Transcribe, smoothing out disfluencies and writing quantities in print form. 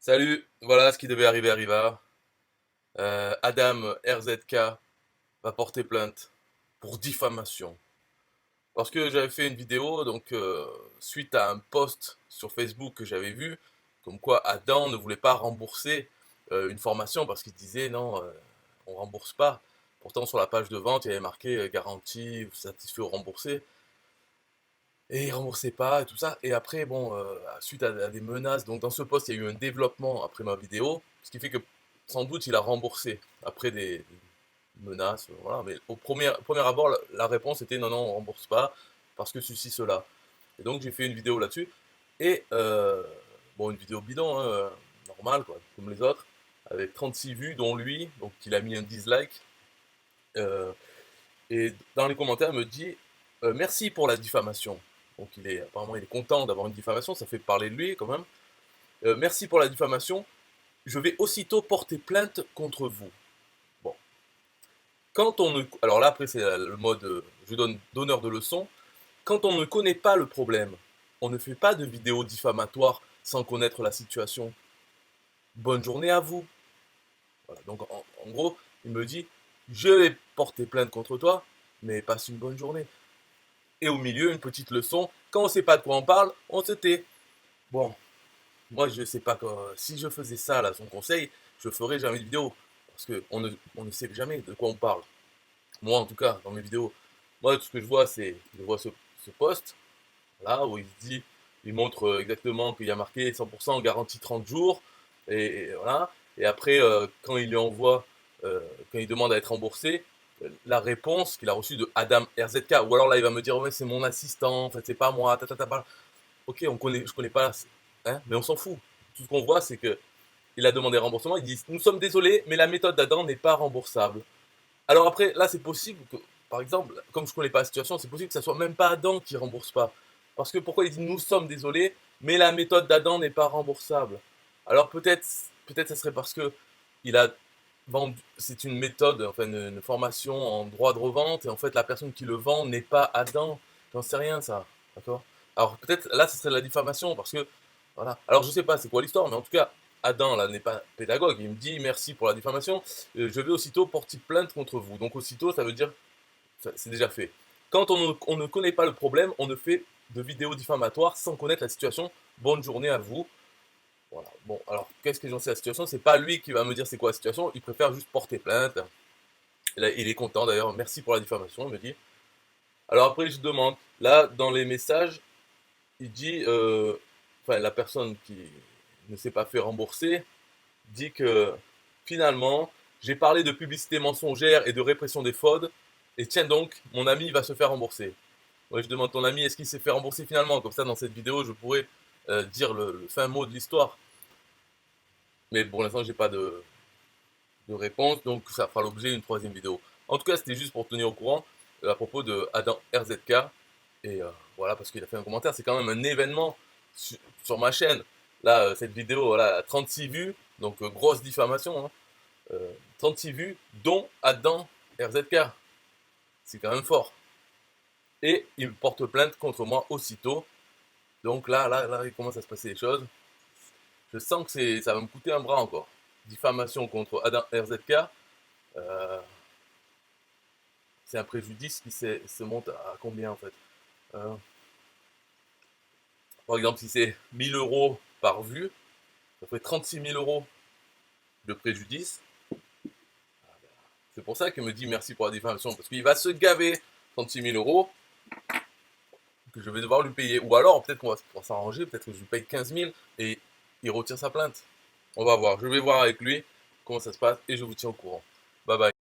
Salut, voilà ce qui devait arriver arriva. Adam RZK va porter plainte pour diffamation. Parce que j'avais fait une vidéo, donc suite à un post sur Facebook que j'avais vu, comme quoi Adam ne voulait pas rembourser une formation parce qu'il disait non, on rembourse pas. Pourtant sur la page de vente, il y avait marqué garantie, satisfait ou remboursé. Et il remboursait pas et tout ça. Et après, bon, suite à des menaces, donc dans ce post, il y a eu un développement après ma vidéo, ce qui fait que sans doute il a remboursé après des menaces, voilà. Mais au premier abord, la réponse était non, non, on rembourse pas parce que ceci, cela. Et donc j'ai fait une vidéo là-dessus. Et bon, une vidéo bidon, hein, normale, quoi, comme les autres, avec 36 vues, dont lui, donc il a mis un dislike. Euh, et dans les commentaires, il me dit merci pour la diffamation. Donc apparemment il est content d'avoir une diffamation, ça fait parler de lui quand même. Merci pour la diffamation. Je vais aussitôt porter plainte contre vous. Bon, quand on ne, alors là après c'est le mode je donne donneur de leçons. Quand on ne connaît pas le problème, on ne fait pas de vidéo diffamatoire sans connaître la situation. Bonne journée à vous. Voilà, donc en gros, il me dit je vais porter plainte contre toi, mais passe une bonne journée. Et au milieu, une petite leçon. Quand on ne sait pas de quoi on parle, on se tait. Bon, moi je sais pas quoi. Si je faisais ça, là, son conseil, je ferais jamais de vidéo. Parce on ne sait jamais de quoi on parle. Moi, en tout cas, dans mes vidéos, moi, tout ce que je vois ce post, là, où il se dit, il montre exactement qu'il y a marqué 100% garantie 30 jours. Et voilà. Et après, quand il lui envoie, quand il demande à être remboursé, la réponse qu'il a reçue de Adam RZK, ou alors là il va me dire ouais c'est mon assistant, en fait c'est pas moi, ok je connais pas, hein, mais on s'en fout. Tout ce qu'on voit c'est que il a demandé remboursement, ils disent nous sommes désolés mais la méthode d'Adam n'est pas remboursable. Alors après là c'est possible que, par exemple, comme je connais pas la situation, c'est possible que ça soit même pas Adam qui rembourse pas. Parce que pourquoi il dit nous sommes désolés mais la méthode d'Adam n'est pas remboursable. Alors peut-être ça serait parce que il a c'est une méthode, enfin une formation en droit de revente, et en fait la personne qui le vend n'est pas Adam. J'en sais rien ça, d'accord. Alors peut-être là ce serait de la diffamation, parce que, voilà. Alors je sais pas c'est quoi l'histoire, mais en tout cas, Adam là n'est pas pédagogue, il me dit merci pour la diffamation, je vais aussitôt porter plainte contre vous. Donc aussitôt ça veut dire, c'est déjà fait. Quand on ne connaît pas le problème, on ne fait de vidéos diffamatoires sans connaître la situation. Bonne journée à vous. Voilà. Bon, alors, qu'est-ce que j'en sais de la situation? C'est pas lui qui va me dire c'est quoi la situation, il préfère juste porter plainte. Là, il est content d'ailleurs, merci pour la diffamation, il me dit. Alors après, je demande, là, dans les messages, il dit, enfin, la personne qui ne s'est pas fait rembourser dit que finalement, j'ai parlé de publicité mensongère et de répression des fraudes, et tiens donc, mon ami va se faire rembourser. Ouais, je demande ton ami, est-ce qu'il s'est fait rembourser finalement? Comme ça, dans cette vidéo, je pourrais dire le fin mot de l'histoire. Mais pour l'instant, j'ai pas de réponse, donc ça fera l'objet d'une troisième vidéo. En tout cas, c'était juste pour tenir au courant à propos de Adam RZK. Et voilà, parce qu'il a fait un commentaire, c'est quand même un événement sur ma chaîne. Là, cette vidéo, voilà, a 36 vues, donc grosse diffamation, hein. 36 vues, dont Adam RZK. C'est quand même fort. Et il porte plainte contre moi aussitôt. Donc là, il commence à se passer des choses. Je sens que ça va me coûter un bras encore. Diffamation contre Adam RZK. Euh, c'est un préjudice qui se monte à combien en fait? Euh, Par exemple, si c'est 1000 euros par vue, ça fait 36 000 euros de préjudice. C'est pour ça qu'il me dit merci pour la diffamation, parce qu'il va se gaver 36 000 euros que je vais devoir lui payer. Ou alors, peut-être qu'on va pouvoir s'arranger, peut-être que je lui paye 15 000 et il retire sa plainte. On va voir, je vais voir avec lui comment ça se passe et je vous tiens au courant. Bye bye.